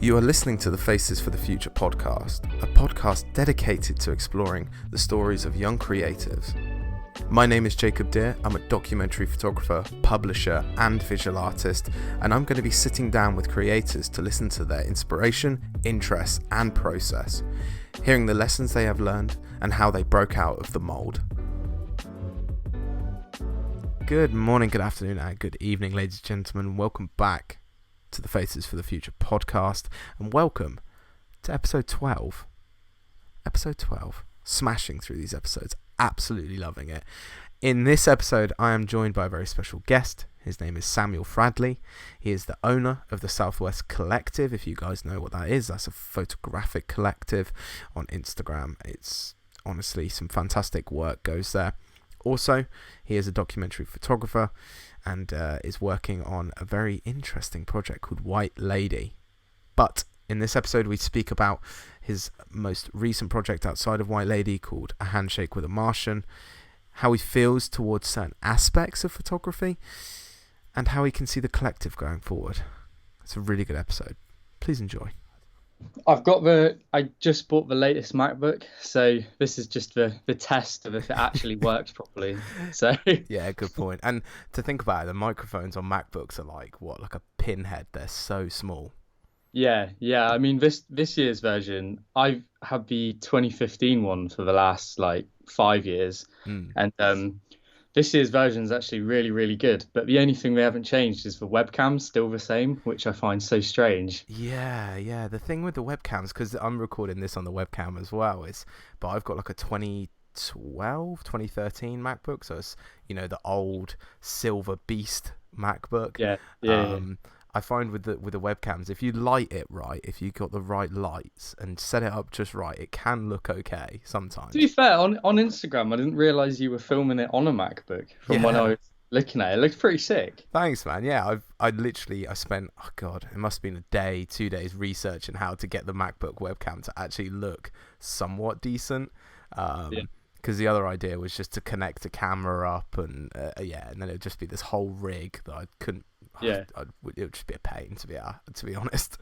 You are listening to the Faces for the Future podcast, a podcast dedicated to exploring the stories of young creatives. My name is Jacob Deere. I'm a documentary photographer, publisher, and visual artist, and I'm going to be sitting down with creators to listen to their inspiration, interests, and process, hearing the lessons they have learned and how they broke out of the mold. Good morning, good afternoon, and good evening, ladies and gentlemen. Welcome back to the Faces for the Future podcast, and welcome to episode 12. Episode 12. Smashing through these episodes, absolutely loving it. In this episode, I am joined by a very special guest. His name is Samuel Fradley. He is the owner of the Southwest Collective. If you guys know what that is, that's a photographic collective on Instagram. It's honestly some fantastic work goes there. Also, he is a documentary photographer and is working on a very interesting project called White Lady. But in this episode, we speak about his most recent project outside of White Lady called A Handshake with a Martian, how he feels towards certain aspects of photography, and how he can see the collective going forward. It's a really good episode. Please enjoy. I just bought the latest MacBook, so this is just the test of if it actually works properly. So yeah, good point. And to think about it, the microphones on MacBooks are like a pinhead. They're so small. Yeah. I mean, this year's version, I've had the 2015 one for the last 5 years, and this year's version is actually really, really good. But the only thing they haven't changed is the webcam's still the same, which I find so strange. Yeah. The thing with the webcams, because I'm recording this on the webcam as well, but I've got like a 2013 MacBook, so it's, the old silver beast MacBook. Yeah. I find with the webcams, if you light it right, if you got the right lights and set it up just right, it can look okay sometimes. To be fair, on Instagram, I didn't realise you were filming it on a MacBook when I was looking at it. It looked pretty sick. Thanks, man. Yeah, I spent, it must have been 2 days researching how to get the MacBook webcam to actually look somewhat decent. Because the other idea was just to connect a camera up and then it would just be this whole rig that I couldn't. It would just be a pain to be honest.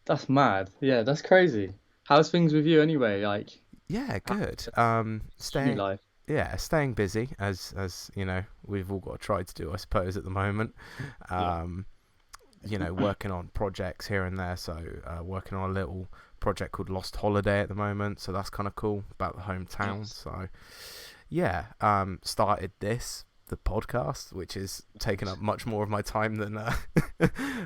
That's mad. Yeah, that's crazy. How's things with you anyway? Yeah, good. Staying busy as we've all got to try to do, I suppose, at the moment. Working on projects here and there. So working on a little project called Lost Holiday at the moment. So that's kind of cool about the hometown. Yes. So started the podcast, which is taking up much more of my time than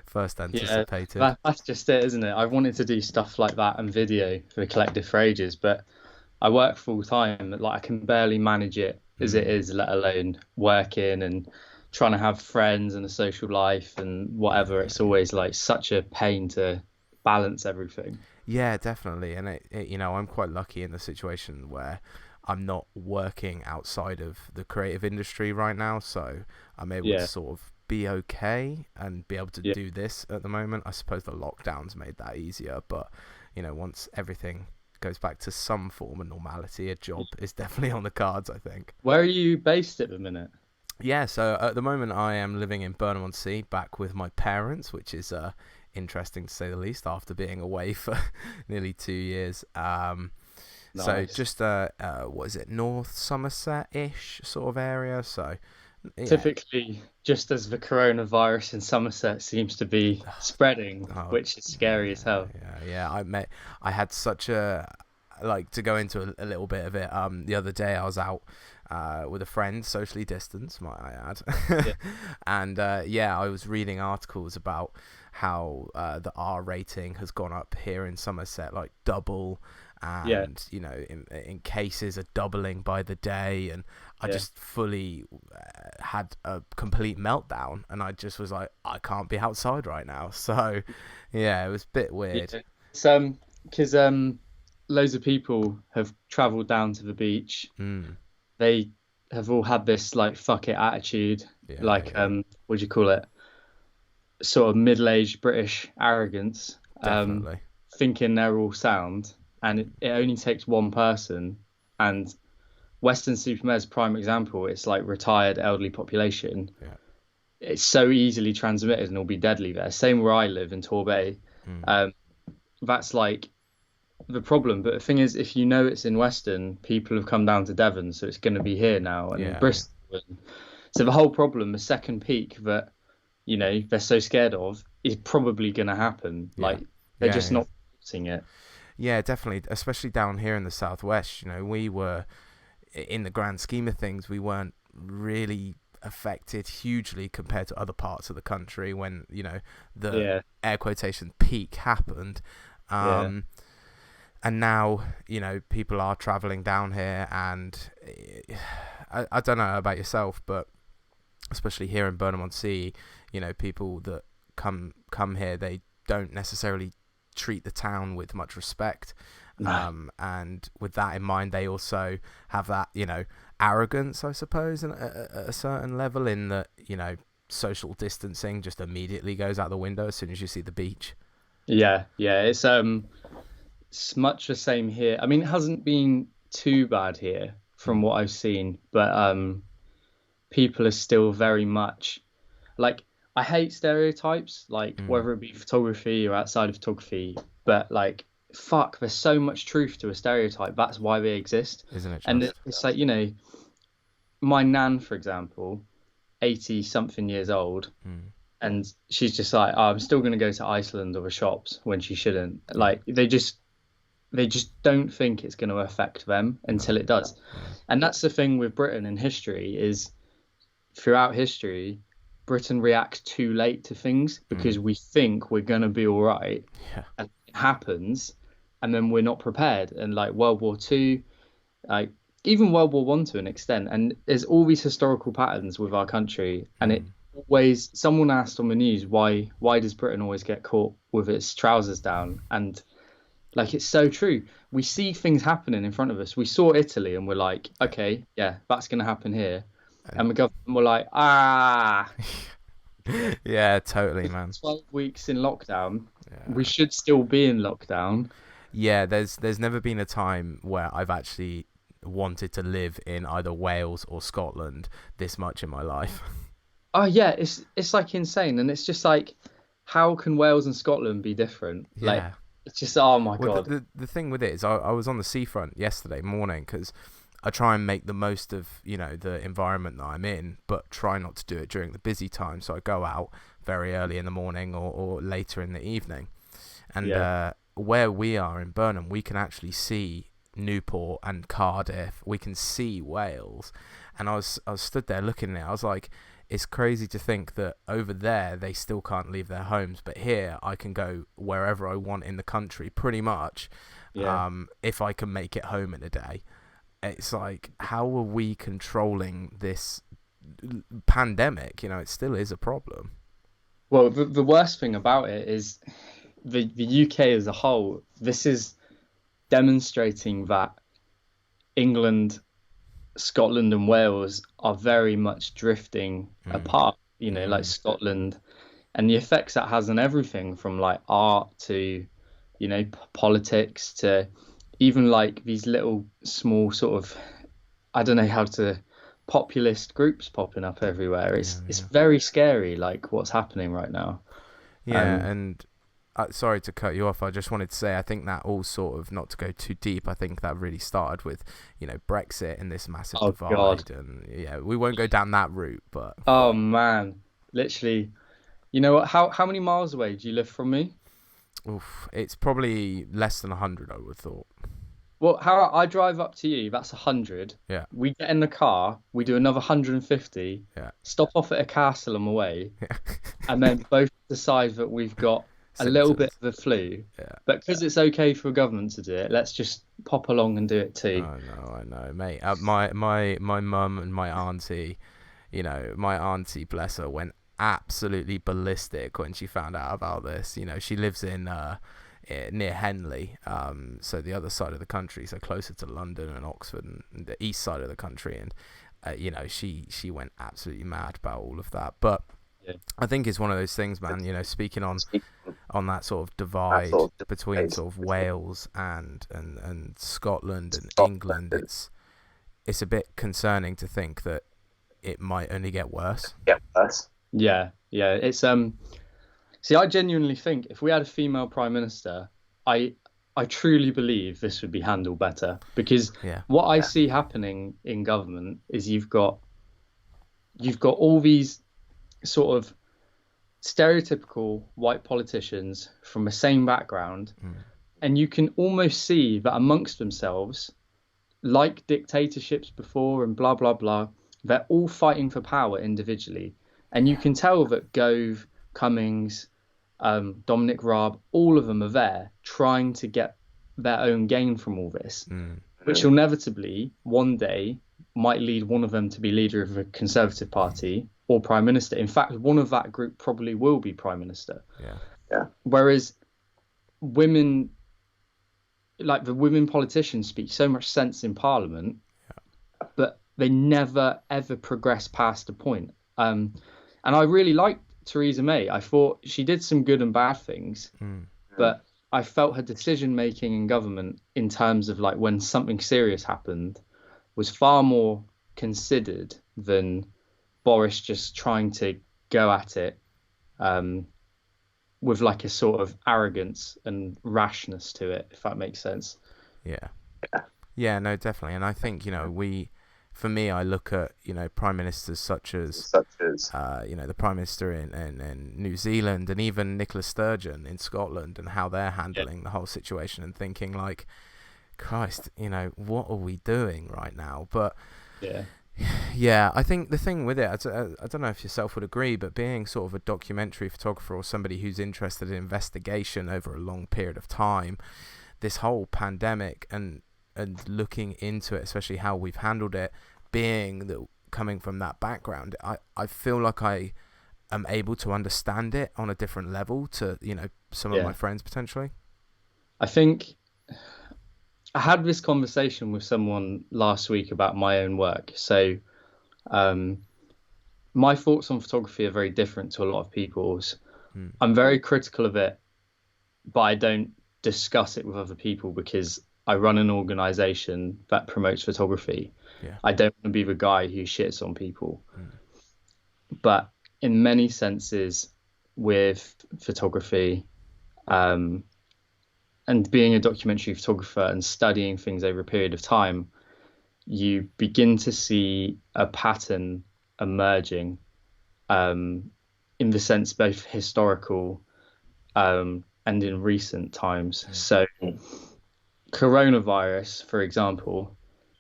first anticipated. That's just it, isn't it? I've wanted to do stuff like that and video for the collective for ages, but I work full time. I can barely manage it as it is, let alone working and trying to have friends and a social life and whatever. It's always such a pain to balance everything. Yeah, definitely. And I'm quite lucky in the situation where I'm not working outside of the creative industry right now, so I'm able to sort of be okay and be able to do this at the moment. I suppose the lockdowns made that easier, but once everything goes back to some form of normality, a job is definitely on the cards, I think. Where are you based at the minute? Yeah, so at the moment I am living in Burnham-on-Sea, back with my parents, which is interesting to say the least after being away for nearly 2 years. Nice. So just North Somerset-ish sort of area. So typically, just as the coronavirus in Somerset seems to be spreading, which is scary as hell. Yeah. I had such to go into a little bit of it. The other day I was out with a friend, socially distanced, might I add. And I was reading articles about how the R rating has gone up here in Somerset, double. And in cases are doubling by the day, and I just fully had a complete meltdown, and I just was like, I can't be outside right now. So it was a bit weird. Because loads of people have travelled down to the beach. They have all had this fuck it attitude, what do you call it, sort of middle-aged British arrogance. Definitely. Thinking they're all sound. And it only takes one person, and Weston-super-Mare's prime example. It's retired elderly population. It's so easily transmitted and it'll be deadly there. Same where I live in Torbay. Um, that's like the problem. But the thing is, if you know it's in Western, people have come down to Devon, so it's going to be here now, and in Bristol. So the whole problem, the second peak that they're so scared of, is probably going to happen. Like they're just not seeing it. Yeah, definitely, especially down here in the southwest. We were, in the grand scheme of things, we weren't really affected hugely compared to other parts of the country when the air quotation peak happened. And now people are traveling down here, and I don't know about yourself, but especially here in Burnham-on-Sea, people that come here, they don't necessarily treat the town with much respect. And with that in mind, they also have that arrogance, I suppose, at a certain level, in that social distancing just immediately goes out the window as soon as you see the beach. It's much the same here. I mean, it hasn't been too bad here from what I've seen, but people are still very much like, I hate stereotypes, like whether it be photography or outside of photography, but like, fuck, there's so much truth to a stereotype. That's why they exist, isn't it? And it's like, my nan, for example, 80 something years old, and she's just like, I'm still going to go to Iceland or the shops when she shouldn't. Like, they just don't think it's going to affect them until it does. And that's the thing with Britain in history, is throughout history, Britain reacts too late to things because we think we're going to be all right. And it happens, and then we're not prepared. And like World War II, like even World War One to an extent. And there's all these historical patterns with our country. And it always, someone asked on the news, why does Britain always get caught with its trousers down? And like, it's so true. We see things happening in front of us. We saw Italy and we're like, okay, yeah, that's going to happen here. And the government were like, yeah, totally, man. 12 weeks in lockdown. We should still be in lockdown. Yeah, there's never been a time where I've actually wanted to live in either Wales or Scotland this much in my life. Oh yeah, it's like insane. And it's just like, how can Wales and Scotland be different? Like, it's just, oh my God. The thing with it is, I was on the seafront yesterday morning because I try and make the most of the environment that I'm in, but try not to do it during the busy time. So I go out very early in the morning or later in the evening, and where we are in Burnham, we can actually see Newport and Cardiff. We can see Wales, and I was stood there looking at it. I was like, it's crazy to think that over there they still can't leave their homes, but here I can go wherever I want in the country, pretty much. If I can make it home in a day. It's like, how are we controlling this pandemic? It still is a problem. Well, the worst thing about it is the UK as a whole. This is demonstrating that England, Scotland and Wales are very much drifting apart, like Scotland, and the effects that has on everything from like art to, politics to even like these little small sort of, I don't know how to, populist groups popping up everywhere. It's very scary, like what's happening right now. And sorry to cut you off. I just wanted to say, I think that all sort of, not to go too deep, I think that really started with, Brexit and this massive divide. God. And we won't go down that route, but. Oh man, literally, you know what? How many miles away do you live from me? Oof, it's probably less than 100, I would have thought. Well, how I drive up to you, that's 100. Yeah. We get in the car, we do another 150. Yeah. Stop off at a castle on the way, and then both decide that we've got a little bit of the flu. Yeah. But because it's okay for a government to do it, let's just pop along and do it too. I know, mate. My mum and my auntie, my auntie, bless her, went absolutely ballistic when she found out about this. She lives in near Henley, so the other side of the country, so closer to London and Oxford and the east side of the country, and she went absolutely mad about all of that. But I think it's one of those things, man. Speaking on that sort of divide between sort of Wales and Scotland and England, it's a bit concerning to think that it might only get worse. Yeah. It's See, I genuinely think if we had a female prime minister, I I truly believe this would be handled better because Yeah. what I see happening in government is you've got all these sort of stereotypical white politicians from the same background, and you can almost see that amongst themselves, like dictatorships before and blah blah blah, they're all fighting for power individually, and you can tell that Gove, Cummings, Dominic Raab, all of them are there trying to get their own gain from all this, which inevitably one day might lead one of them to be leader of a Conservative Party or Prime Minister. In fact, one of that group probably will be Prime Minister. Yeah. Whereas women, like the women politicians, speak so much sense in Parliament, but they never ever progress past a point. And I really liked Theresa May. I thought she did some good and bad things, but I felt her decision making in government in terms of like when something serious happened was far more considered than Boris just trying to go at it with like a sort of arrogance and rashness to it, if that makes sense. Yeah, no, definitely. And I think, for me, I look at, prime ministers such as the prime minister in New Zealand, and even Nicola Sturgeon in Scotland, and how they're handling the whole situation, and thinking like, Christ, what are we doing right now? But yeah, I think the thing with it, I don't know if yourself would agree, but being sort of a documentary photographer or somebody who's interested in investigation over a long period of time, this whole pandemic and looking into it, especially how we've handled it, coming from that background, I feel like I am able to understand it on a different level to, some of my friends potentially. I think I had this conversation with someone last week about my own work. So my thoughts on photography are very different to a lot of people's. I'm very critical of it, but I don't discuss it with other people because I run an organization that promotes photography. I don't want to be the guy who shits on people. But in many senses with photography, and being a documentary photographer and studying things over a period of time, you begin to see a pattern emerging, in the sense both historical and in recent times. So coronavirus, for example,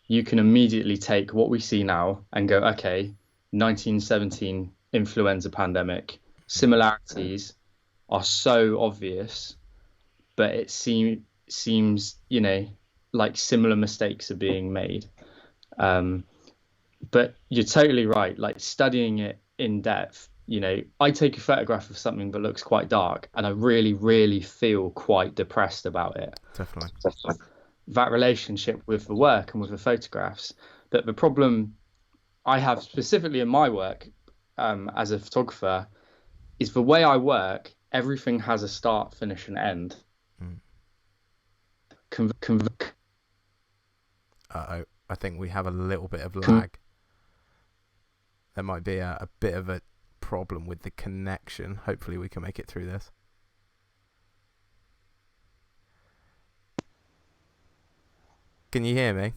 you can immediately take what we see now and go, okay, 1917 influenza pandemic, similarities are so obvious, but it seems, like similar mistakes are being made. But you're totally right. Like studying it in depth, I take a photograph of something that looks quite dark and I really, really feel quite depressed about it. Definitely. That relationship with the work and with the photographs. But the problem I have specifically in my work as a photographer is the way I work, everything has a start, finish and end. I think we have a little bit of lag. There might be a bit of a problem with the connection. Hopefully we can make it through this. Can you hear me?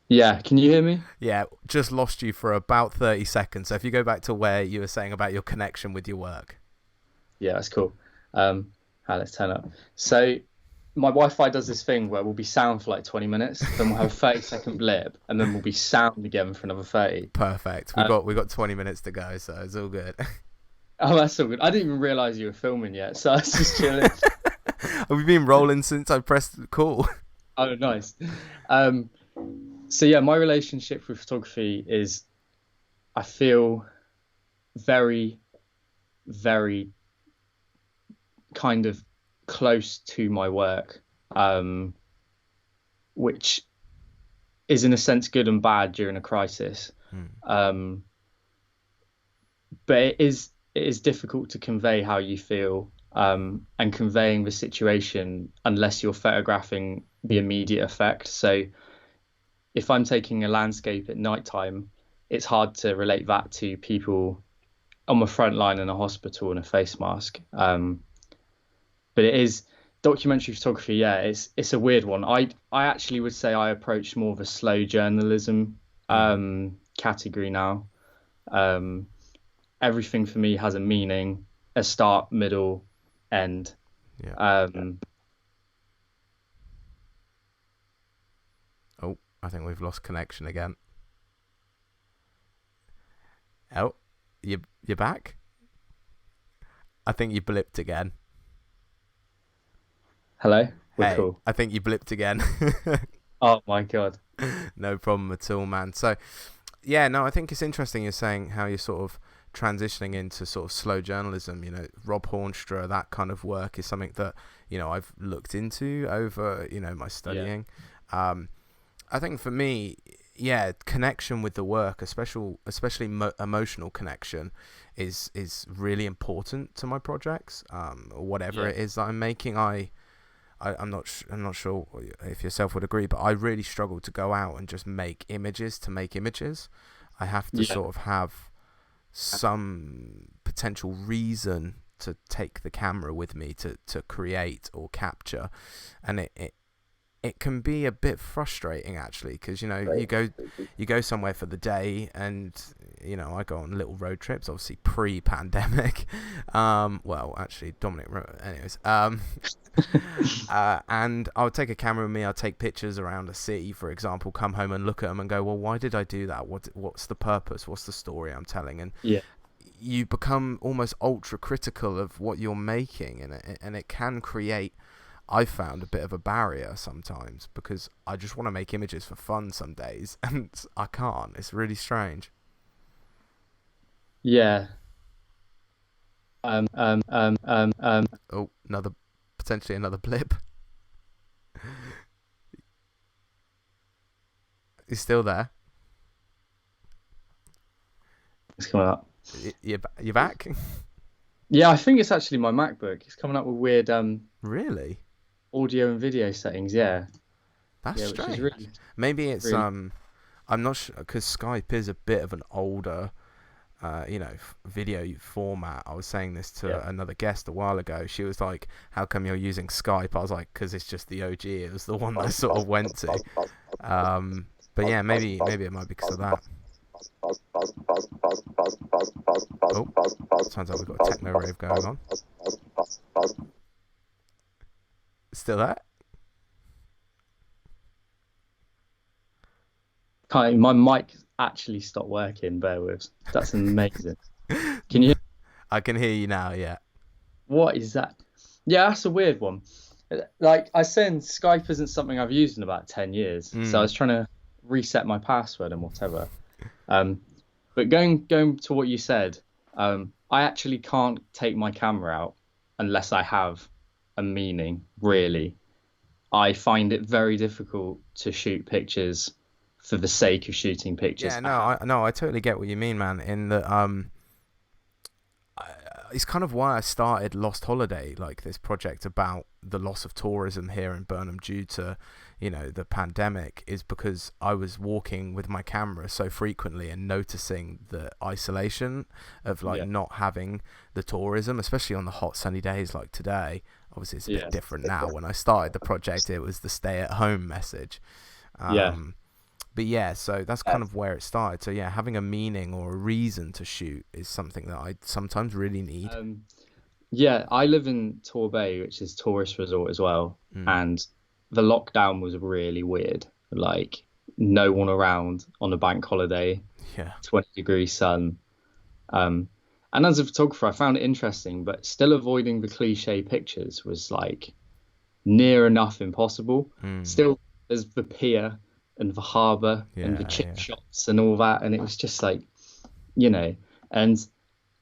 Yeah, can you hear me? Yeah, just lost you for about 30 seconds. So if you go back to where you were saying about your connection with your work. Yeah, that's cool. Let's turn up. So my Wi-Fi does this thing where we'll be sound for like 20 minutes, then we'll have a 30-second blip, and then we'll be sound again for another 30. Perfect. We've got 20 minutes to go, so it's all good. Oh, that's all good. I didn't even realise you were filming yet, so I was just chilling. We've been rolling since I pressed call. Oh, nice. So yeah, my relationship with photography is, I feel very, very kind of close to my work, which is in a sense good and bad during a crisis. But it is difficult to convey how you feel, and conveying the situation unless you're photographing the immediate effect. So if I'm taking a landscape at nighttime, it's hard to relate that to people on my front line in a hospital in a face mask. But it is documentary photography. Yeah, it's a weird one. I actually would say I approach more of a slow journalism category now. Everything for me has a meaning, a start, middle, end. Yeah. Oh, I think we've lost connection again. Oh, you're back? I think you blipped again. Hello? We're Hey, cool. I think you blipped again. Oh my God. No problem at all, man. So, yeah, no, I think it's interesting you're saying how you're sort of transitioning into sort of slow journalism. You know, Rob Hornstra, that kind of work is something that, you know, I've looked into over, you know, my studying. I think for me, yeah, connection with the work, especially emotional connection, is really important to my projects. Whatever it is that I'm making, I'm not sure if yourself would agree, but I really struggle to go out and just make images to make images. I have to sort of have some potential reason to take the camera with me to create or capture, and it can be a bit frustrating actually, because you know you go somewhere for the day, and you know I go on little road trips, obviously pre-pandemic. Well, actually, Dominic. Anyways, and I'll take a camera with me. I'll take pictures around a city, for example. Come home and look at them and go, well, why did I do that? What's the purpose? What's the story I'm telling? And you become almost ultra critical of what you're making, and it can create, I've found, a bit of a barrier sometimes, because I just want to make images for fun some days and I can't. It's really strange. Yeah. Oh, potentially another blip. He's still there. It's coming up. You're back? Yeah, I think it's actually my MacBook. It's coming up with weird Really? audio and video settings. Yeah. That's Which strange. is really, Maybe it's really... I'm not sure, because Skype is a bit of an older you know, video format. I was saying this to another guest a while ago. She was like, how come you're using Skype? I was like, because it's just the OG. It was the one that I sort of went to. But yeah, maybe it might be because of that. Oh, sounds like we've got a techno rave going on. Still there? My mic actually stopped working. Bear with. That's amazing. Can you? I can hear you now. Yeah. What is that? Yeah, that's a weird one. Like I said, Skype isn't something I've used in about 10 years. So I was trying to reset my password and whatever. But going to what you said, I actually can't take my camera out unless I have a meaning, really. I find it very difficult to shoot pictures for the sake of shooting pictures. Yeah, no, I totally get what you mean, man. In that, it's kind of why I started Lost Holiday, like this project about the loss of tourism here in Burnham due to, you know, the pandemic, is because I was walking with my camera so frequently and noticing the isolation of like not having the tourism, especially on the hot sunny days like today. Obviously it's a bit different now. When I started the project, it was the stay at home message. But yeah, so that's kind of where it started. So yeah, having a meaning or a reason to shoot is something that I sometimes really need. Yeah, I live in Torbay, which is a tourist resort as well. And the lockdown was really weird. Like no one around on a bank holiday, 20-degree sun. And as a photographer, I found it interesting, but still avoiding the cliche pictures was like near enough impossible. Still, there's the pier and the harbour and the chip shops and all that, and it was just like, you know. And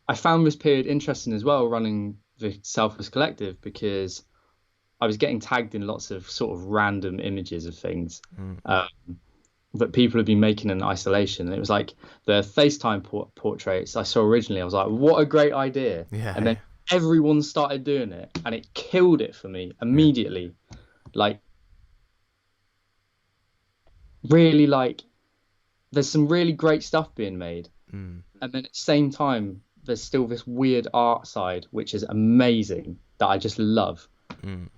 I found this period interesting as well, running the Selfless Collective, because I was getting tagged in lots of sort of random images of things that people have been making in isolation. And it was like the FaceTime portraits I saw originally. I was like, what a great idea. And then everyone started doing it, and it killed it for me immediately. Like, really, like, there's some really great stuff being made. And then at the same time, there's still this weird art side, which is amazing, that I just love. Mm.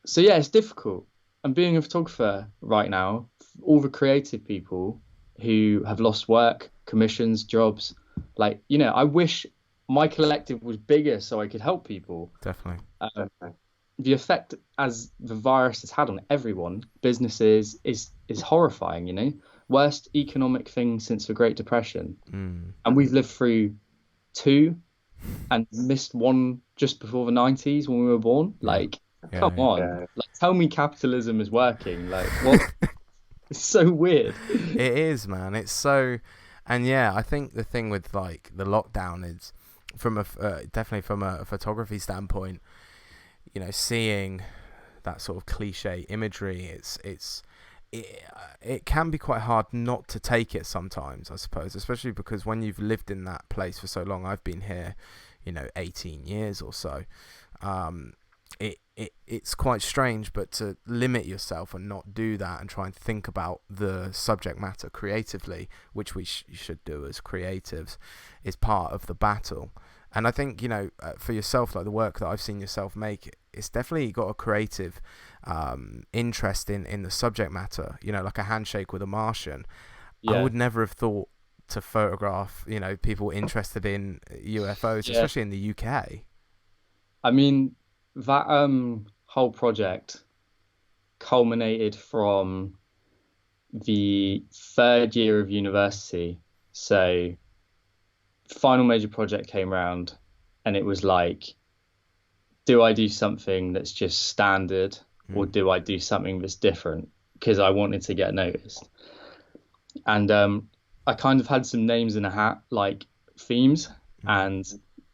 So yeah, it's difficult. And being a photographer right now, all the creative people who have lost work, commissions, jobs, like, I wish my collective was bigger so I could help people. Definitely. The effect as the virus has had on everyone, businesses, is horrifying. Worst economic thing since the Great Depression. And we've lived through two and missed one just before the 90s when we were born. Like, come on. Like, tell me capitalism is working. Like, what? It's so weird. It is, man. It's so, and yeah, I think the thing with like the lockdown is, from definitely from a photography standpoint, seeing that sort of cliche imagery, it can be quite hard not to take it sometimes, I suppose, especially because when you've lived in that place for so long. I've been here, 18 years or so. It's quite strange, but to limit yourself and not do that and try and think about the subject matter creatively, which we should do as creatives, is part of the battle. And I think, for yourself, like the work that I've seen yourself make, it's definitely got a creative interest in the subject matter, like a handshake with a Martian. I would never have thought to photograph, people interested in UFOs, especially in the UK. I mean, that whole project culminated from the third year of university. So final major project came around, and it was like, do I do something that's just standard, or do I do something that's different? Because I wanted to get noticed. And I kind of had some names in a hat, like themes, and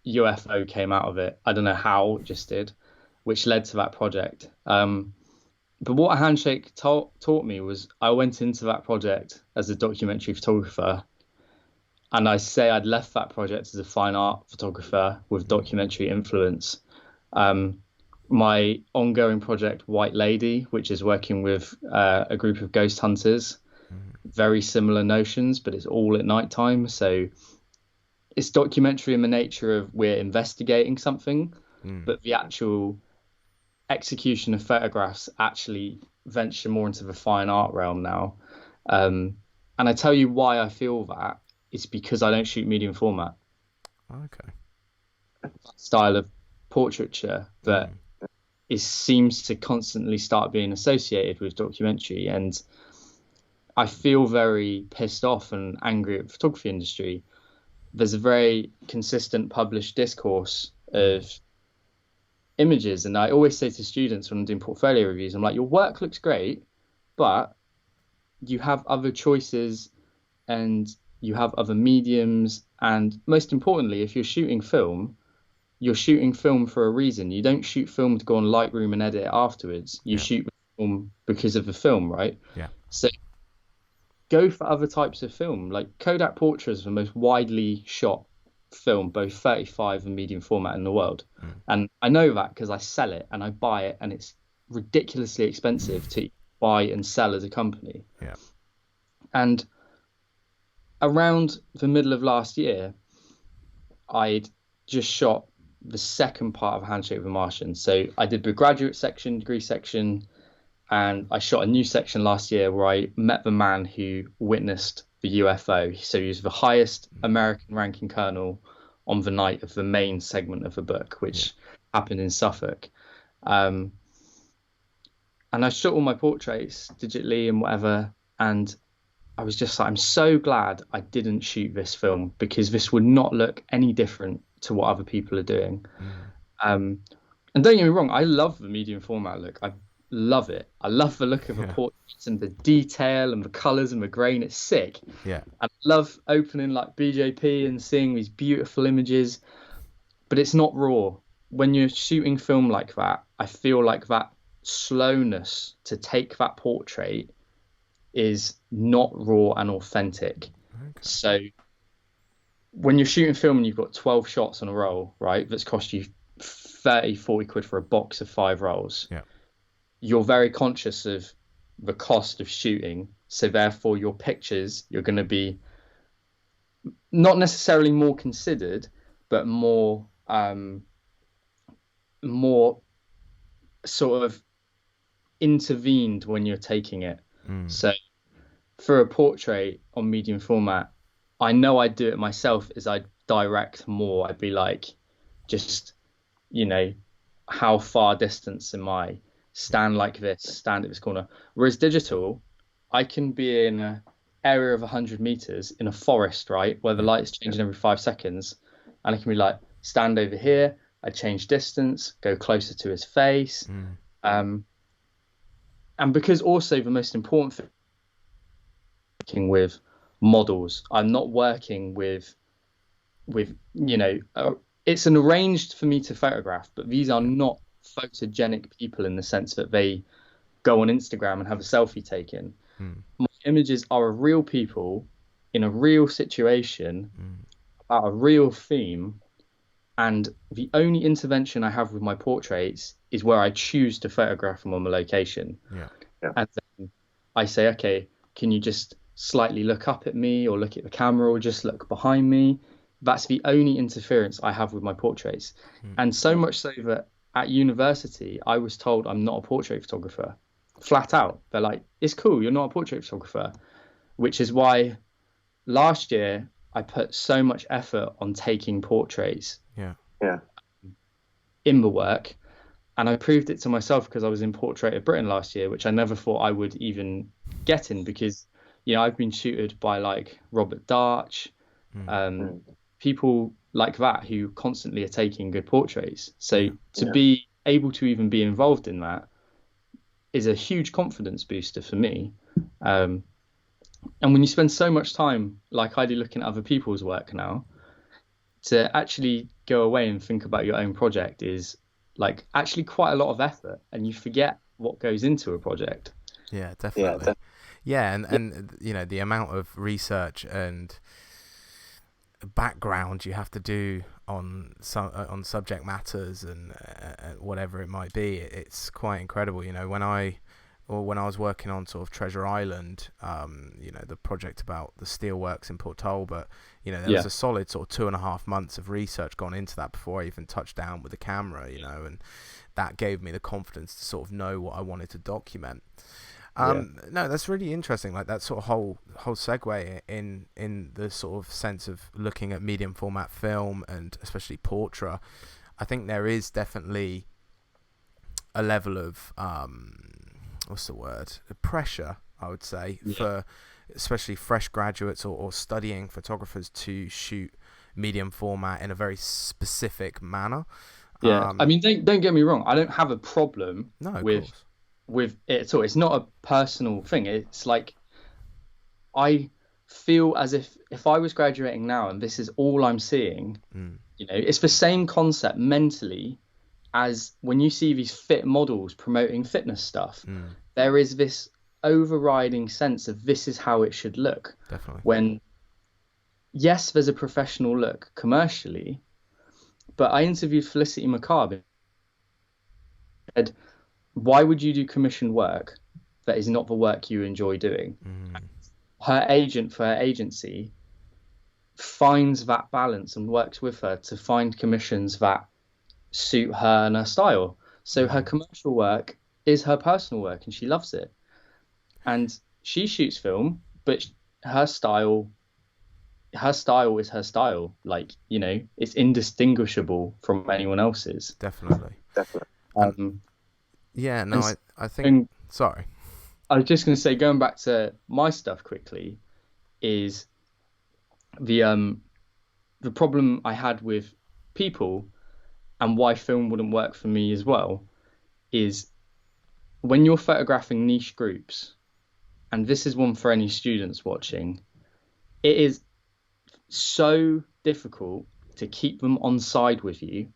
UFO came out of it. I don't know how, it just did, which led to that project. But what a handshake taught me was, I went into that project as a documentary photographer, and I say I'd left that project as a fine art photographer with documentary influence. My ongoing project, White Lady, which is working with a group of ghost hunters, very similar notions, but it's all at nighttime. So it's documentary in the nature of, we're investigating something, but the actual execution of photographs actually venture more into the fine art realm now. And I tell you why I feel that. It's because I don't shoot medium format. Okay. Style of portraiture that seems to constantly start being associated with documentary. And I feel very pissed off and angry at the photography industry. There's a very consistent published discourse of images. And I always say to students when I'm doing portfolio reviews, I'm like, your work looks great, but you have other choices and you have other mediums. And most importantly, if you're shooting film, you're shooting film for a reason. You don't shoot film to go on Lightroom and edit it afterwards. You shoot film because of the film, right? Yeah. So go for other types of film. Like Kodak Portrait is the most widely shot film, both 35 and medium format in the world. And I know that because I sell it and I buy it, and it's ridiculously expensive to buy and sell as a company. Yeah. And around the middle of last year, I'd just shot the second part of Handshake with a Martian. So I did the graduate section, degree section, and I shot a new section last year where I met the man who witnessed the UFO. So he was the highest American ranking colonel on the night of the main segment of the book, which happened in Suffolk. And I shot all my portraits digitally and whatever. And I was just like, I'm so glad I didn't shoot this film, because this would not look any different to what other people are doing. And don't get me wrong, I love the medium format look. I love it. I love the look of the portraits and the detail and the colours and the grain. It's sick. Yeah. I love opening like BJP and seeing these beautiful images, but it's not raw. When you're shooting film like that, I feel like that slowness to take that portrait is not raw and authentic. Okay. So when you're shooting film and you've got 12 shots on a roll, right, that's cost you 30-40 quid for a box of 5 rolls, you're very conscious of the cost of shooting. So therefore your pictures, you're going to be not necessarily more considered, but more sort of intervened when you're taking it. So for a portrait on medium format, I know I'd do it myself is I'd direct more. I'd be like, just, how far distance am I? Stand like this, stand at this corner. Whereas digital, I can be in an area of 100 meters in a forest, right, where the light's changing every 5 seconds. And I can be like, stand over here. I change distance, go closer to his face. And because also the most important thing working with models, I'm not working with it's an arranged for me to photograph, but these are not photogenic people in the sense that they go on Instagram and have a selfie taken. My images are of real people in a real situation about a real theme, and the only intervention I have with my portraits is where I choose to photograph them on the location. And then I say, okay, can you just slightly look up at me or look at the camera or just look behind me? That's the only interference I have with my portraits. And so much so that at university, I was told I'm not a portrait photographer. Flat out. They're like, it's cool, you're not a portrait photographer. Which is why last year I put so much effort on taking portraits in the work. And I proved it to myself because I was in Portrait of Britain last year, which I never thought I would even get in because, I've been tutored by like Robert Darch, people like that who constantly are taking good portraits. So to be able to even be involved in that is a huge confidence booster for me. And when you spend so much time, like I do, looking at other people's work now, to actually go away and think about your own project is like actually quite a lot of effort, and you forget what goes into a project. Yeah, definitely. And the amount of research and background you have to do on subject matters and whatever it might be, it's quite incredible. When I was working on sort of Treasure Island, the project about the steelworks in Port Talbot, there was a solid sort of 2.5 months of research gone into that before I even touched down with the camera, and that gave me the confidence to sort of know what I wanted to document. No, that's really interesting. Like that sort of whole segue in the sort of sense of looking at medium format film and especially portrait. I think there is definitely a level of what's the word? Pressure, I would say, for especially fresh graduates or studying photographers to shoot medium format in a very specific manner. I mean, don't get me wrong. I don't have a problem with it at all. It's not a personal thing. It's like I feel as if I was graduating now and this is all I'm seeing, it's the same concept mentally as when you see these fit models promoting fitness stuff. There is this overriding sense of this is how it should look. Definitely. When, yes, there's a professional look commercially, but I interviewed Felicity McCabe and said, why would you do commissioned work that is not the work you enjoy doing? Her agent for her agency finds that balance and works with her to find commissions that suit her and her style. So her commercial work is her personal work and she loves it. And she shoots film, but her style is her style. Like, it's indistinguishable from anyone else's. Definitely. I think. Sorry. I was just going to say, going back to my stuff quickly, is the problem I had with people and why film wouldn't work for me as well is when you're photographing niche groups, and this is one for any students watching, it is so difficult to keep them on side with you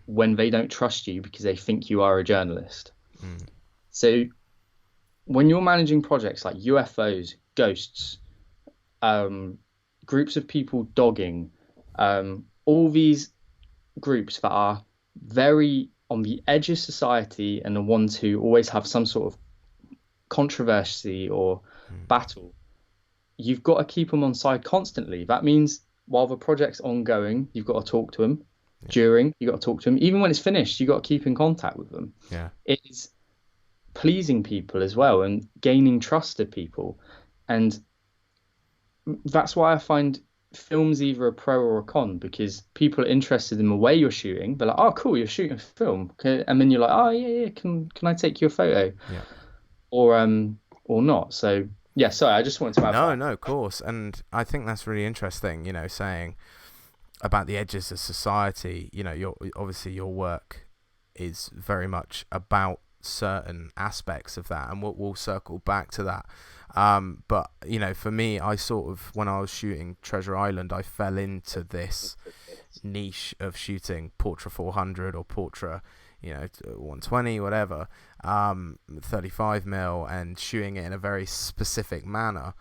when they don't trust you because they think you are a journalist. So when you're managing projects like UFOs, ghosts, groups of people dogging, all these groups that are very on the edge of society and the ones who always have some sort of controversy or battle, you've got to keep them on side constantly. That means while the project's ongoing, you've got to talk to them. Yeah. During, you got to talk to them. Even when it's finished, you got to keep in contact with them. Yeah. It's pleasing people as well and gaining trust of people. And that's why I find film's either a pro or a con, because people are interested in the way you're shooting. They're like, oh, cool, you're shooting film. And then you're like, oh, yeah, can I take your photo? Yeah. Or not. So, yeah, sorry, I just wanted to add that. No, of course. And I think that's really interesting, saying about the edges of society. Obviously your work is very much about certain aspects of that, and we'll circle back to that. But for me, I sort of, when I was shooting Treasure Island, I fell into this niche of shooting Portra 400 or Portra 120, whatever, 35mm, and shooting it in a very specific manner.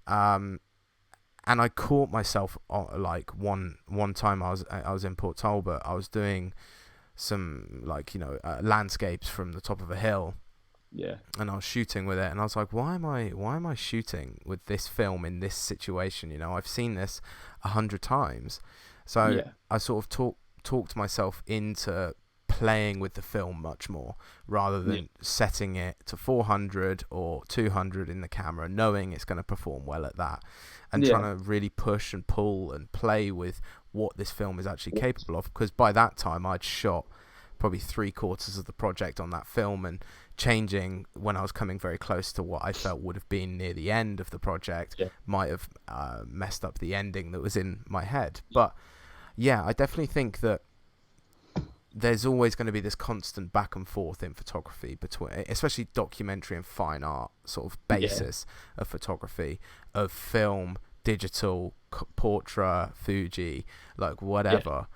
And I caught myself like one time I was in Port Talbot. I was doing some landscapes from the top of a hill. Yeah. And I was shooting with it, and I was like, why am I shooting with this film in this situation? I've seen this 100 times. So Yeah. I sort of talked myself into playing with the film much more, rather than setting it to 400 or 200 in the camera, knowing it's going to perform well at that, and trying to really push and pull and play with what this film is actually capable of. Because by that time I'd shot probably 3/4 of the project on that film, and changing when I was coming very close to what I felt would have been near the end of the project might have messed up the ending that was in my head. But yeah, I definitely think that there's always going to be this constant back and forth in photography, between, especially documentary and fine art sort of basis of photography, of film, digital, portrait, Fuji, like whatever.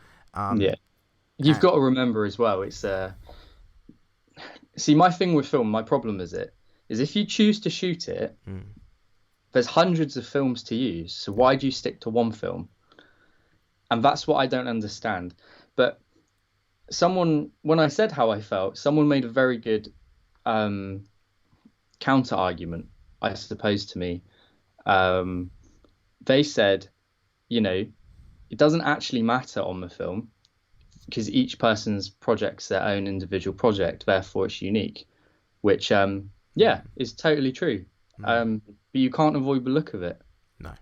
You've got to remember as well, it's see, my thing with film, my problem is if you choose to shoot it, there's hundreds of films to use, so why do you stick to one film? And that's what I don't understand. But when I said how I felt, someone made a very good counter argument, I suppose, to me. They said, it doesn't actually matter on the film, because each person's project's their own individual project, therefore it's unique, which is totally true. But you can't avoid the look of it. No.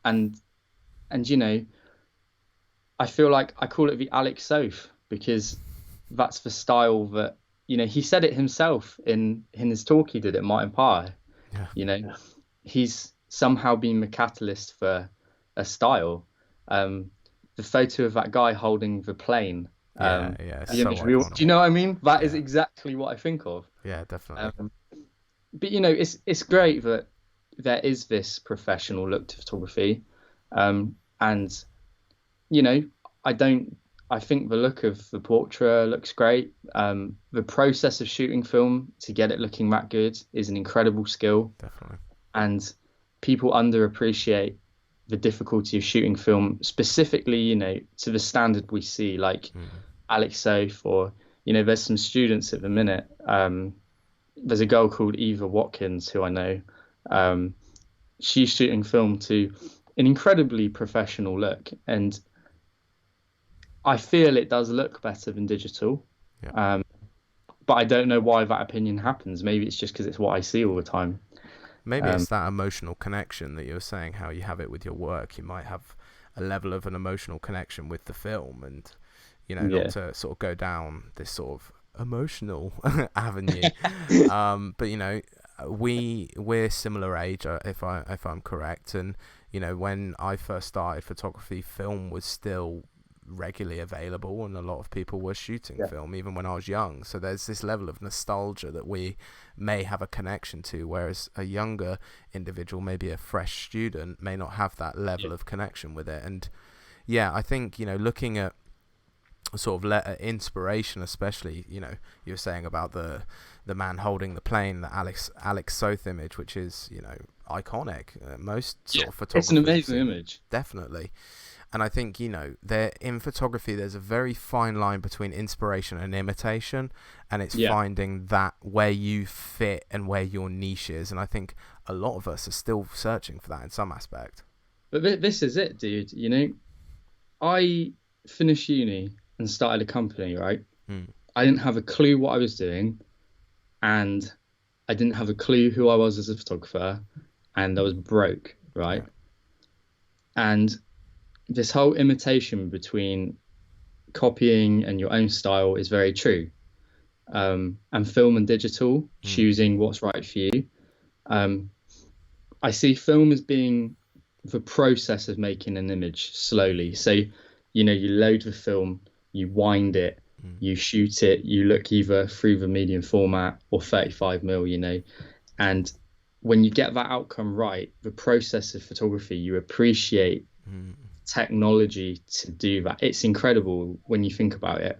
And I feel like I call it the Alex Soph, because that's the style that, he said it himself in his talk he did at Martin Parr. He's somehow been the catalyst for a style. The photo of that guy holding the plane. The image, do you know what I mean? That is exactly what I think of. Yeah, definitely. But it's great that there is this professional look to photography, and I think the look of the portrait looks great. The process of shooting film to get it looking that good is an incredible skill. Definitely. And people underappreciate the difficulty of shooting film, specifically, to the standard we see, like Alex Soph, or, there's some students at the minute. There's a girl called Eva Watkins, who I know. She's shooting film to an incredibly professional look, and I feel it does look better than digital. Yeah. But I don't know why that opinion happens. Maybe it's just because it's what I see all the time. Maybe it's that emotional connection that you were saying, how you have it with your work. You might have a level of an emotional connection with the film, and not to sort of go down this sort of emotional avenue. But we're similar age, if I'm correct, and when I first started photography, film was still regularly available, and a lot of people were shooting film even when I was young. So there's this level of nostalgia that we may have a connection to, whereas a younger individual, maybe a fresh student, may not have that level of connection with it. And I think looking at sort of inspiration, especially you were saying about the man holding the plane, the Alex Soph image, which is iconic. Most sort of photographers, it's an amazing image, definitely. And I think, there in photography, there's a very fine line between inspiration and imitation, and it's finding that where you fit and where your niche is. And I think a lot of us are still searching for that in some aspect. But this is it, dude. You know, I finished uni and started a company, right? Mm. I didn't have a clue what I was doing, and I didn't have a clue who I was as a photographer, and I was broke, right? Yeah. And this whole imitation between copying and your own style is very true. And film and digital, Mm. choosing what's right for you. Um, I see film as being the process of making an image slowly. So, you know, you load the film, you wind it, Mm. you shoot it, you look either through the medium format or 35mm, you know, and when you get that outcome right, the process of photography, you appreciate Mm. technology to do that. It's incredible when you think about it.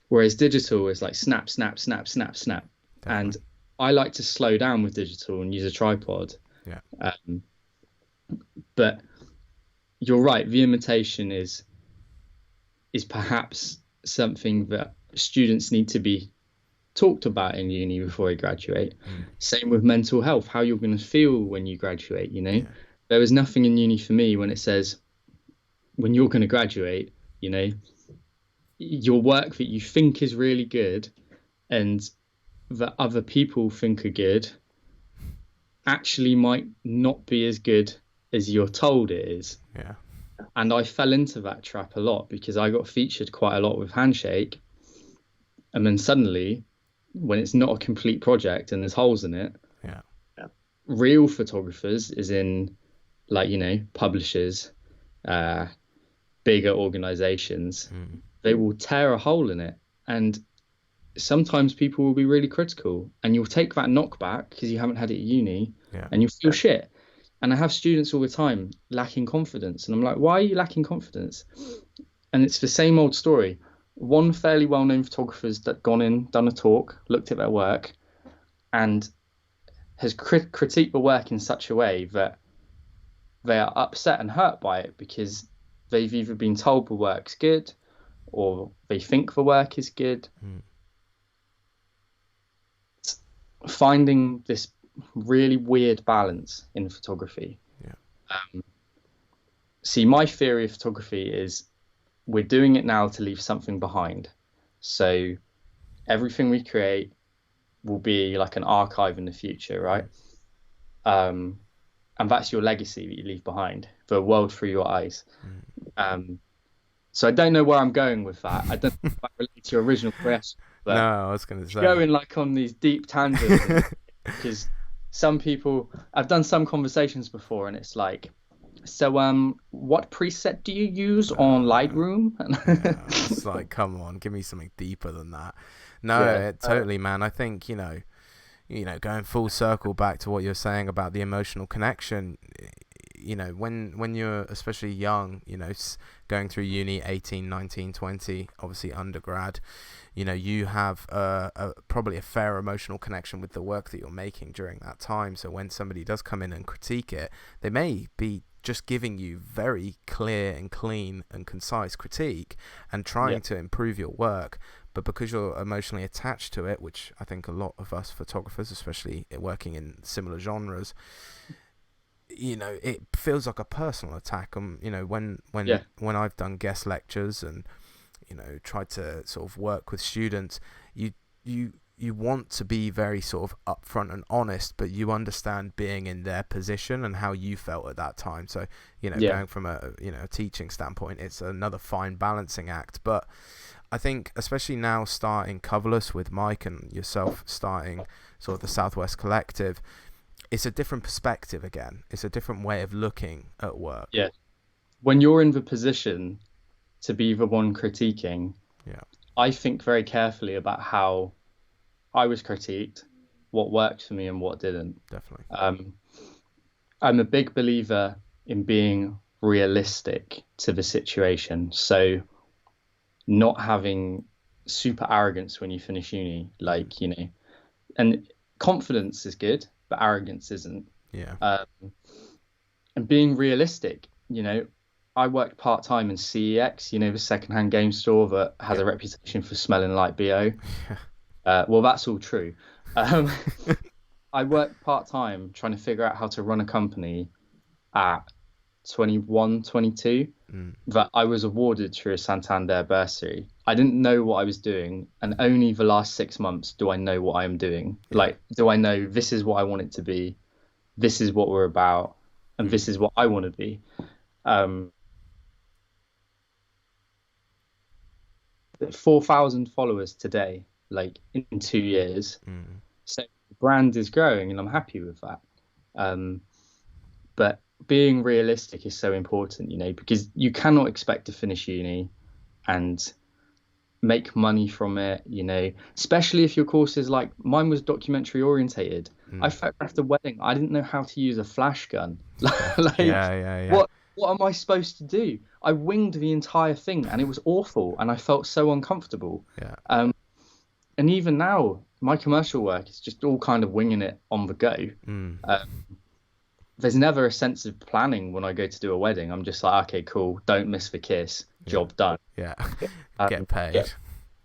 Whereas digital is like snap, snap, snap, snap, snap. And Definitely. I like to slow down with digital and use a tripod. Yeah. Um, but you're right, the imitation is perhaps something that students need to be talked about in uni before they graduate. Mm. Same with mental health, how you're going to feel when you graduate, you know. Yeah. There was nothing in uni for me when it says when you're going to graduate, you know, your work that you think is really good and that other people think are good actually might not be as good as you're told it is. Yeah. And I fell into that trap a lot because I got featured quite a lot with Handshake. And then suddenly, when it's not a complete project and there's holes in it, Yeah. real photographers, is in like, you know, publishers, uh, bigger organizations, Mm. they will tear a hole in it. And sometimes people will be really critical and you'll take that knockback because you haven't had it at uni Yeah. and you'll feel shit. And I have students all the time lacking confidence. And I'm like, why are you lacking confidence? And it's the same old story. One fairly well-known photographer's gone in, done a talk, looked at their work, and has critiqued the work in such a way that they are upset and hurt by it because they've either been told the work's good or they think the work is good. Mm. Finding this really weird balance in photography. Yeah. See, my theory of photography is we're doing it now to leave something behind. So everything we create will be like an archive in the future, right? And that's your legacy that you leave behind, the world through your eyes. So I don't know where I'm going with that. I don't know if that relates to your original question, No, but I was going to say. going like on these deep tangents because some people, I've done some conversations before and it's like, so what preset do you use on Lightroom? Yeah, it's like, come on, give me something deeper than that. No, Yeah. totally, man. I think, going full circle back to what you're saying about the emotional connection, when you're especially young, going through uni, 18, 19, 20, obviously undergrad, you have probably a fair emotional connection with the work that you're making during that time. So when somebody does come in and critique it, they may be just giving you very clear and clean and concise critique and trying to improve your work. But because you're emotionally attached to it, which I think a lot of us photographers, especially working in similar genres, it feels like a personal attack. When I've done guest lectures and tried to sort of work with students, you want to be very sort of upfront and honest, but you understand being in their position and how you felt at that time. So going from a teaching standpoint, it's another fine balancing act. But I think especially now starting Coverless with Mike and yourself starting sort of the Southwest Collective, it's a different perspective again. It's a different way of looking at work. Yeah. When you're in the position to be the one critiquing, I think very carefully about how I was critiqued, what worked for me and what didn't. Definitely. I'm a big believer in being realistic to the situation. So not having super arrogance when you finish uni, and confidence is good, but arrogance isn't. Yeah. And being realistic, I worked part-time in CEX, the secondhand game store that has a reputation for smelling like BO. Well, that's all true. I worked part-time trying to figure out how to run a company at 21, 22, that I was awarded through a Santander bursary. I didn't know what I was doing, and only the last 6 months do I know what I am doing. Like, do I know this is what I want it to be, this is what we're about, and this is what I want to be. 4,000 followers today, like in 2 years. So the brand is growing, and I'm happy with that. But being realistic is so important, because you cannot expect to finish uni and make money from it, especially if your course is like mine was documentary orientated. I photographed a wedding. I didn't know how to use a flash gun. What am I supposed to do? I winged the entire thing, and it was awful, and I felt so uncomfortable. And even now, my commercial work is just all kind of winging it on the go. There's never a sense of planning when I go to do a wedding. I'm just like, okay, cool, don't miss the kiss, job done. Get paid.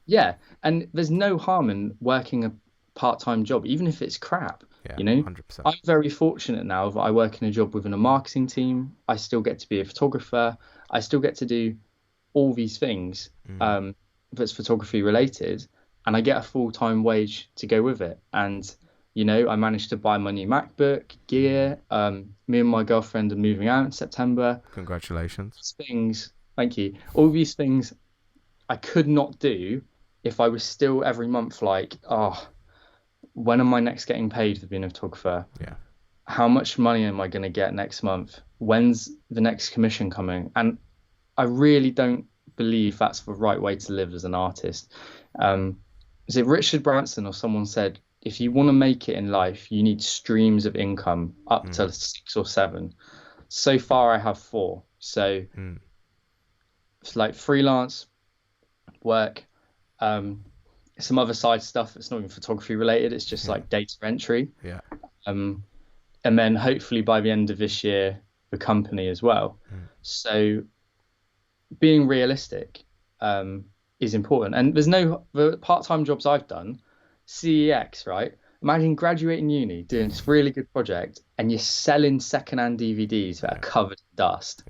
Yeah, and there's no harm in working a part-time job, even if it's crap. 100%. I'm very fortunate now that I work in a job within a marketing team. I still get to be a photographer. I still get to do all these things that's photography related, and I get a full-time wage to go with it. And I managed to buy my new MacBook, gear. Me and my girlfriend are moving out in September. Congratulations. Things, thank you. All these things I could not do if I was still every month like, when am I next getting paid for being a photographer? How much money am I going to get next month? When's the next commission coming? And I really don't believe that's the right way to live as an artist. Is it Richard Branson or someone said, if you want to make it in life, you need streams of income up to 6 or 7. So far, I have 4. So it's like freelance work, some other side stuff that's not even photography related. It's just like data entry. And then hopefully by the end of this year, the company as well. So being realistic is important. And the part-time jobs I've done, CEX, right? Imagine graduating uni, doing this really good project, and you're selling secondhand DVDs that are covered in dust.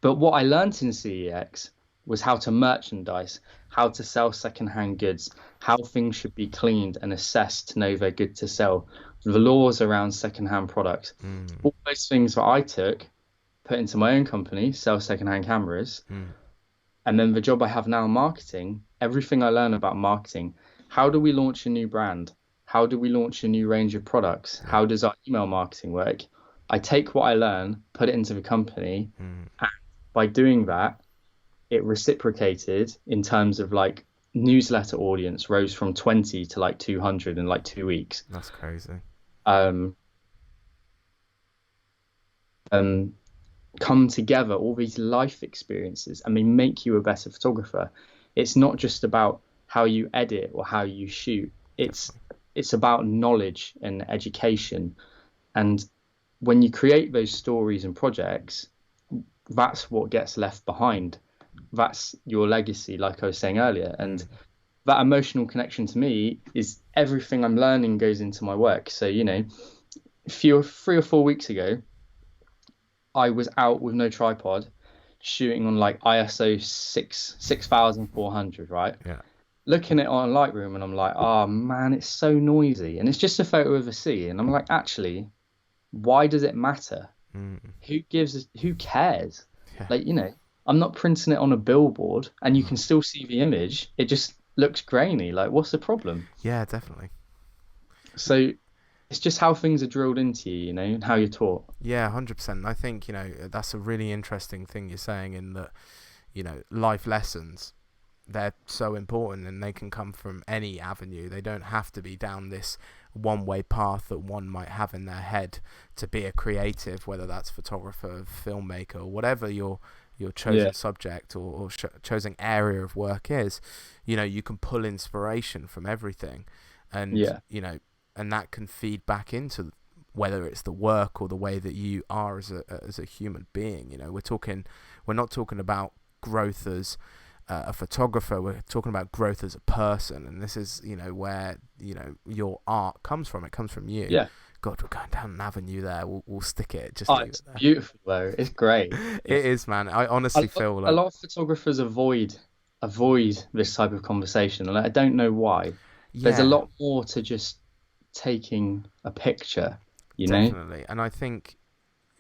But what I learned in CEX was how to merchandise, how to sell secondhand goods, how things should be cleaned and assessed to know they're good to sell, the laws around secondhand products. All those things that I took, put into my own company, sell secondhand cameras. And then the job I have now in marketing, everything I learn about marketing, how do we launch a new brand? How do we launch a new range of products? How does our email marketing work? I take what I learn, put it into the company, and by doing that, it reciprocated in terms of like newsletter audience rose from 20 to like 200 in like 2 weeks. That's crazy. Come together, all these life experiences, and they make you a better photographer. It's not just about how you edit or how you shoot. It's about knowledge and education. And when you create those stories and projects, that's what gets left behind. That's your legacy, like I was saying earlier. And that emotional connection to me is everything I'm learning goes into my work. So, 3 or 4 weeks ago, I was out with no tripod shooting on like ISO 6400, right? Looking at it on Lightroom, and I'm like, oh man, it's so noisy. And it's just a photo of a sea. And I'm like, actually, why does it matter? Who cares? Like, I'm not printing it on a billboard, and you can still see the image. It just looks grainy. Like, what's the problem? Yeah, definitely. So it's just how things are drilled into you, and how you're taught. Yeah, 100%. I think, that's a really interesting thing you're saying, in that, life lessons, they're so important, and they can come from any avenue. They don't have to be down this one-way path that one might have in their head to be a creative, whether that's photographer, filmmaker, or whatever your chosen subject or chosen area of work is. You can pull inspiration from everything, and and that can feed back into whether it's the work or the way that you are as a human being. We're not talking about growth as a photographer. We're talking about growth as a person, and this is where your art comes from. It comes from you. God, we're going down an avenue there. We'll stick it. Just Oh, leave it's it there. beautiful though. It's great. It is, man. I honestly feel A like lot of photographers avoid this type of conversation, and I don't know why. There's a yeah, lot more to just taking a picture, you know? definitely. And I think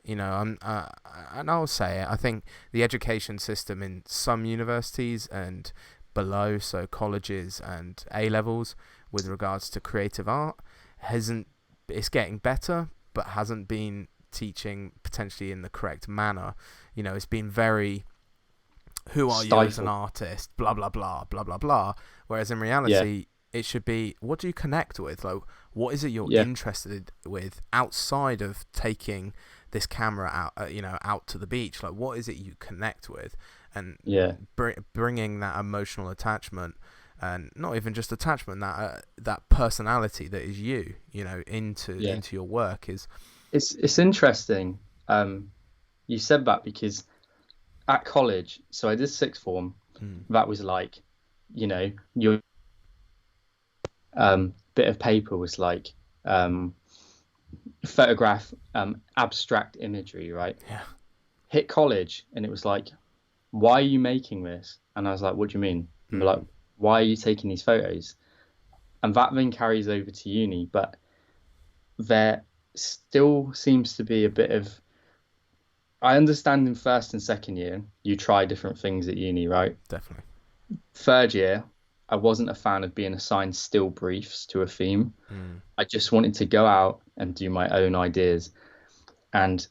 I'm and I'll say it. I think the education system in some universities and below, so colleges and A levels, with regards to creative art, hasn't. It's getting better, but hasn't been teaching potentially in the correct manner. It's been very, who are you as an Stifle. artist, blah blah blah blah blah blah. Whereas in Yeah, reality, it should be, what do you connect with? Like, what is it you're yeah, interested with outside of taking this camera out, out to the beach? Like, what is it you connect with, and yeah, bringing that emotional attachment, and not even just attachment, that personality that is into yeah. your work is. It's interesting. You said that because at college, so I did sixth form. Mm, That was like, your bit of paper was like photograph abstract imagery, right? yeah. Hit college, and it was like, why are you making this? And I was like, what do you mean? And they're like, Mm, why are you taking these photos? And that then carries over to uni, but there still seems to be a bit of, I understand in first and second year you try different things at uni, right? definitely. Third year, I wasn't a fan of being assigned still briefs to a theme. Mm, I just wanted to go out and do my own ideas. And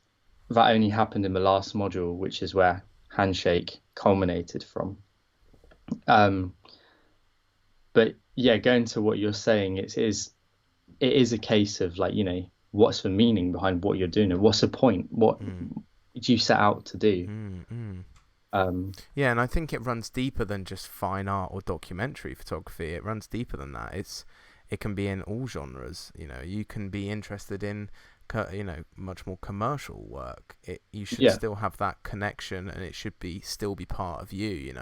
that only happened in the last module, which is where Handshake culminated from. Um, but yeah, going to what you're saying, it is a case of like, what's the meaning behind what you're doing, and what's the point? What mm, did you set out to do? mm, mm. Um, Yeah, and I think it runs deeper than just fine art or documentary photography. It runs deeper than that. It can be in all genres. You can be interested in, much more commercial work. You should yeah, still have that connection, and it should still be part of you.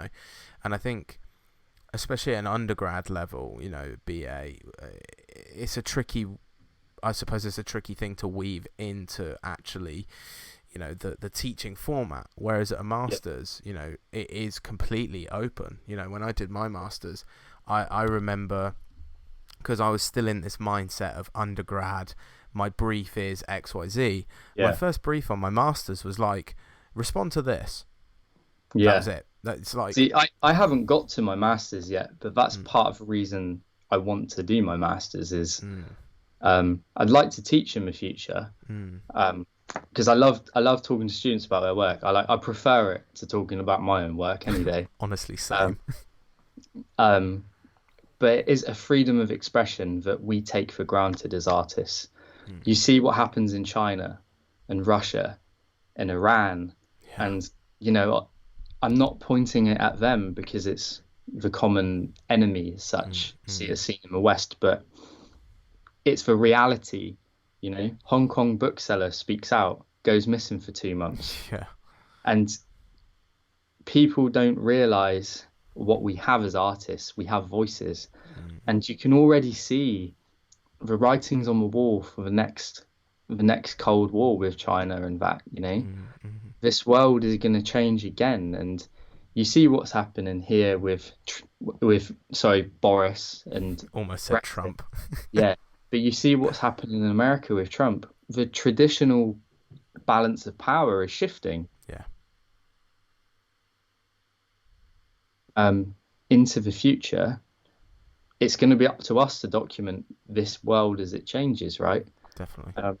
And I think, especially at an undergrad level, BA, it's a tricky. I suppose it's a tricky thing to weave into actually, the teaching format, whereas at a yeah, master's, it is completely open. When I did my master's, I remember, because I was still in this mindset of undergrad, my brief is XYZ. My yeah, first brief on my master's was like, respond to this. That yeah. was it. That's like, See, I haven't got to my master's yet, but that's mm, part of the reason I want to do my master's is mm, I'd like to teach in the future. mm, Because I love talking to students about their work. I prefer it to talking about my own work any day. honestly, Um, same. um, but it is a freedom of expression that we take for granted as artists. Mm, You see what happens in China and Russia and Iran, yeah. and I'm not pointing it at them because it's the common enemy as Mm, such, mm, as seen in the West, but it's the reality. Hong Kong bookseller speaks out, goes missing for 2 months, yeah. and people don't realize what we have as artists. We have voices, Mm, and you can already see the writings on the wall for the next Cold War with China, and that mm, mm. this world is going to change again. And you see what's happening here with sorry, Boris and Almost said Brexit. Trump. Yeah, but you see what's happening in America with Trump. The traditional balance of power is shifting Yeah. into the future. It's going to be up to us to document this world as it changes, right? Definitely. Um,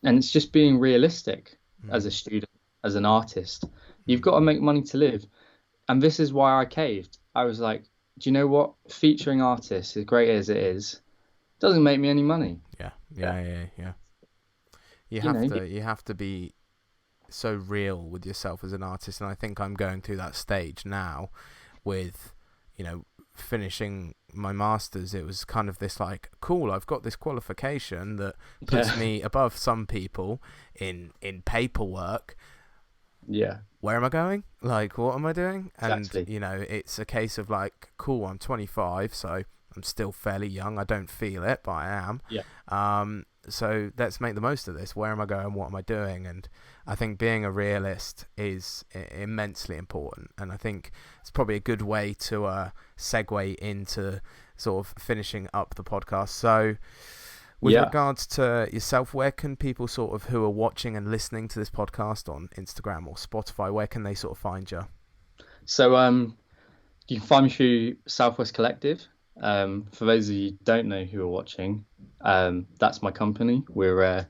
and it's just being realistic as a Mm, student, as an artist. You've mm. got to make money to live. And this is why I caved. I was like, do you know what? Featuring artists, as great as it is, doesn't make me any money. Yeah. Yeah. Yeah. Yeah. Yeah. You You have know, to. You have to be so real with yourself as an artist, and I think I'm going through that stage now with, finishing my masters. It was kind of this like, cool, I've got this qualification that puts yeah, me above some people in paperwork. yeah, Where am I going? Like, what am I doing? And exactly. it's a case of like, cool, I'm 25, so I'm still fairly young. I don't feel it, but I am. Yeah, So let's make the most of this. Where am I going? What am I doing? And I think being a realist is immensely important. And I think it's probably a good way to segue into sort of finishing up the podcast. So with regards to yourself, where can people sort of who are watching and listening to this podcast on Instagram or Spotify, where can they sort of find you? So you can find me through Southwest Collective. For those of you who don't know who are watching, that's my company. We're a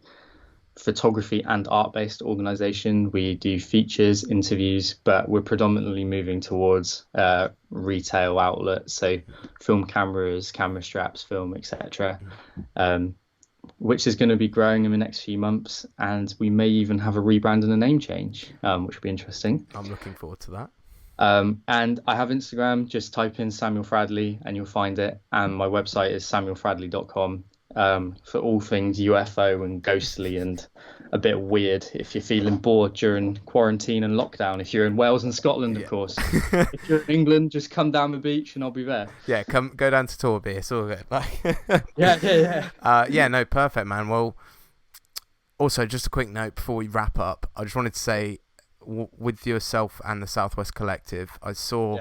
photography and art-based organisation. We do features, interviews, but we're predominantly moving towards retail outlets, so film cameras, camera straps, film, etc., which is going to be growing in the next few months, and we may even have a rebrand and a name change, which will be interesting. I'm looking forward to that. And I have Instagram. Just type in Samuel Fradley and you'll find it. And my website is samuelfradley.com for all things UFO and ghostly and a bit weird if you're feeling bored during quarantine and lockdown. If you're in Wales and Scotland, of course. If you're in England, just come down the beach and I'll be there. Yeah, go down to Torby. It's all good. Yeah. No, perfect, man. Well, also, just a quick note before we wrap up. I just wanted to say, with yourself and the Southwest Collective, I saw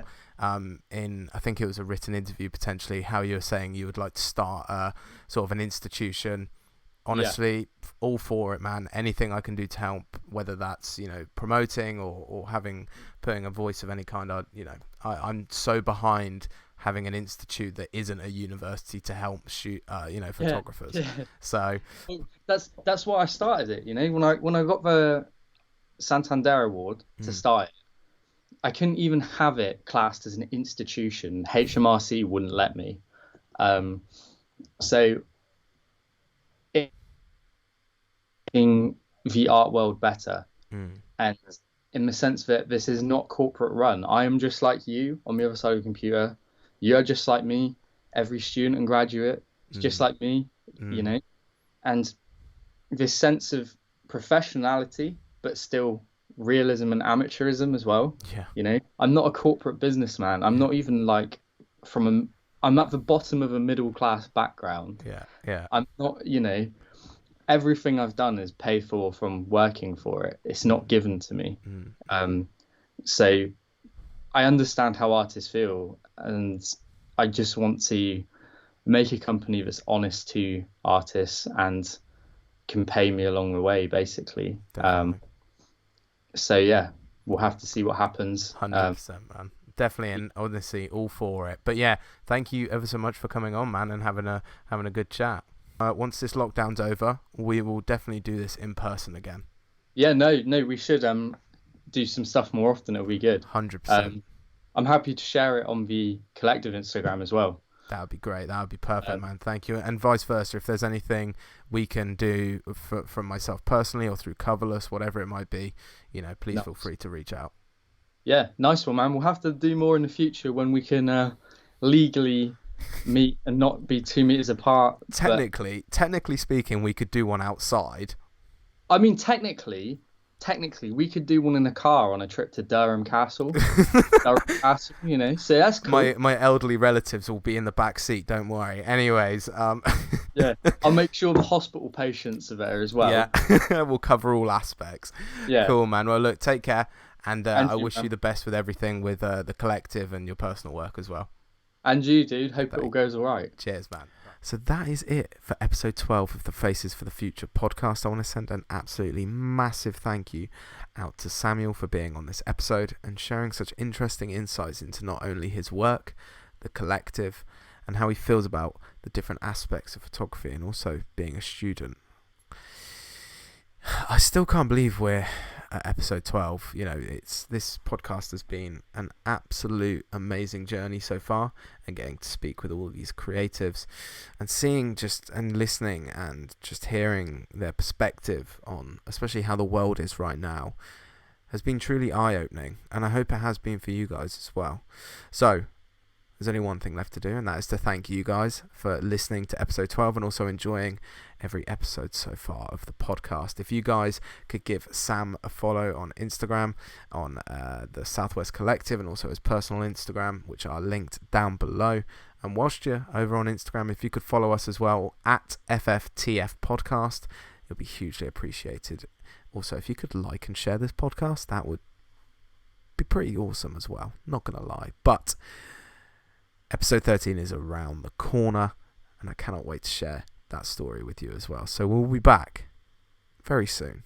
in, I think it was a written interview potentially, how you were saying you would like to start sort of an institution. Honestly, all for it, man. Anything I can do to help, whether that's, promoting or putting a voice of any kind, I'm so behind having an institute that isn't a university to help shoot photographers. So that's why I started it. When I got the Santander Award to start it, I couldn't even have it classed as an institution. HMRC wouldn't let me. So in the art world better, and in the sense that this is not corporate run. I am just like you on the other side of the computer. You're just like me. Every student and graduate is just like me, and this sense of professionality, but still realism and amateurism as well. I'm not a corporate businessman. I'm not even like I'm at the bottom of a middle class background. I'm not, everything I've done is paid for from working for it. It's not given to me. So I understand how artists feel, and I just want to make a company that's honest to artists and can pay me along the way, basically. So yeah, we'll have to see what happens. 100%, man. Definitely, and honestly, all for it. But yeah, thank you ever so much for coming on, man, and having a good chat. Once this lockdown's over, we will definitely do this in person again. Yeah, no, we should do some stuff more often. It'll be good. 100%. I'm happy to share it on the collective Instagram as well. That would be great. That would be perfect, man. Thank you. And vice versa, if there's anything we can do from myself personally or through Coverless, whatever it might be, please feel free to reach out. Yeah, nice one, man. We'll have to do more in the future when we can legally meet and not be 2 meters apart. Technically speaking, we could do one outside. I mean, technically, we could do one in a car on a trip to Durham Castle. So that's cool. My elderly relatives will be in the back seat, don't worry. Anyways, yeah, I'll make sure the hospital patients are there as well. Yeah, we'll cover all aspects. Yeah. Cool, man. Well, look, take care, and I wish you the best with everything with the collective and your personal work as well. And you, dude. Hope it all goes all right. Cheers, man. So that is it for episode 12 of the Faces for the Future podcast. I want to send an absolutely massive thank you out to Samuel for being on this episode and sharing such interesting insights into not only his work, the collective, and how he feels about the different aspects of photography and also being a student. I still can't believe we're at episode 12. This podcast has been an absolute amazing journey so far, and getting to speak with all these creatives and seeing and listening and just hearing their perspective on especially how the world is right now has been truly eye-opening, and I hope it has been for you guys as well. So there's only one thing left to do, and that is to thank you guys for listening to episode 12 and also enjoying every episode so far of the podcast. If you guys could give Sam a follow on Instagram, on the Southwest Collective, and also his personal Instagram, which are linked down below, And whilst you're over on Instagram, if you could follow us as well at FFTF Podcast, it'll be hugely appreciated. Also, if you could like and share this podcast, that would be pretty awesome as well. Not going to lie. But episode 13 is around the corner, and I cannot wait to share that story with you as well. So we'll be back very soon.